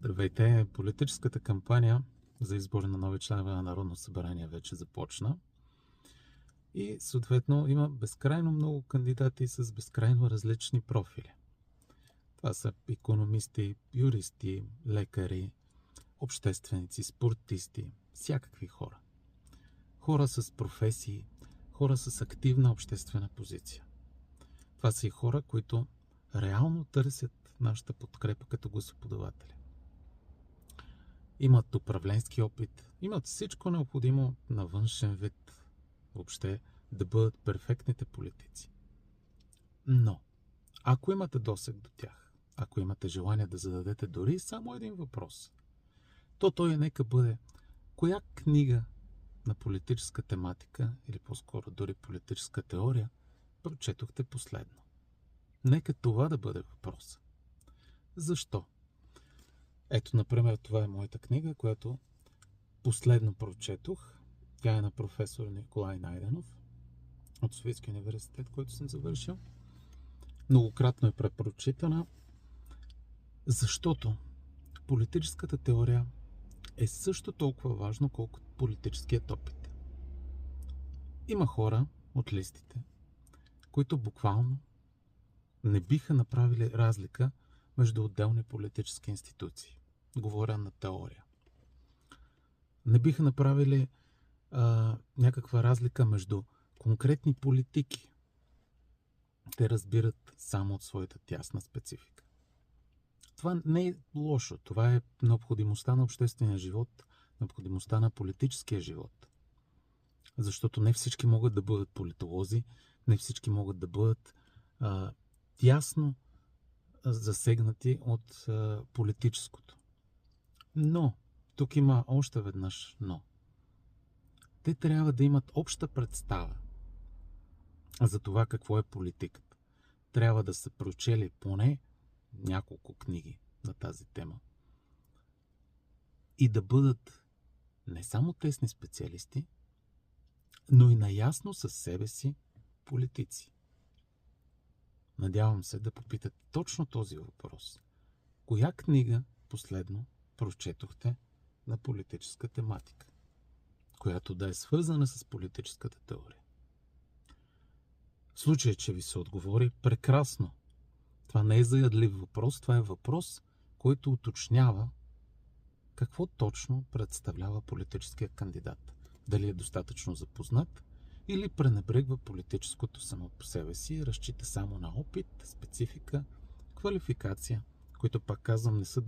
Здравейте! Политическата кампания за избор на нови членове на Народно събрание вече започна. И съответно има безкрайно много кандидати с безкрайно различни профили. Това са икономисти, юристи, лекари, общественици, спортисти, всякакви хора. Хора с професии, хора с активна обществена позиция. Това са и хора, които реално търсят нашата подкрепа като гласоподаватели. Имат управленски опит, имат всичко необходимо на външен вид, въобще да бъдат перфектните политици. Но, ако имате досег до тях, ако имате желание да зададете дори само един въпрос, то той нека бъде: коя книга на политическа тематика, или по-скоро дори политическа теория, прочетохте последно? Нека това да бъде въпрос. Защо? Ето, например, това е моята книга, която последно прочетох. Тя е на професор Николай Найденов от Софийския университет, който съм завършил. Многократно е препрочитана, защото политическата теория е също толкова важно, колкото политическият опит. Има хора от листите, които буквално не биха направили разлика между отделни политически институции. Говоря на теория. Не биха направили някаква разлика между конкретни политики. Те разбират само от своята тясна специфика. Това не е лошо. Това е необходимостта на обществения живот, необходимостта на политическия живот. Защото не всички могат да бъдат политолози, не всички могат да бъдат тясно засегнати от политическото. Но, тук има още веднъж но. Те трябва да имат обща представа за това какво е политиката. Трябва да са прочели поне няколко книги на тази тема. И да бъдат не само тесни специалисти, но и наясно със себе си политици. Надявам се да попитате точно този въпрос. Коя книга последно прочетохте на политическа тематика, която да е свързана с политическата теория? В случай, че ви се отговори, прекрасно. Това не е заядлив въпрос, това е въпрос, който уточнява какво точно представлява политическия кандидат. Дали е достатъчно запознат или пренебрегва политическото само по себе си и разчита само на опит, специфика, квалификация, които, пак казвам, не са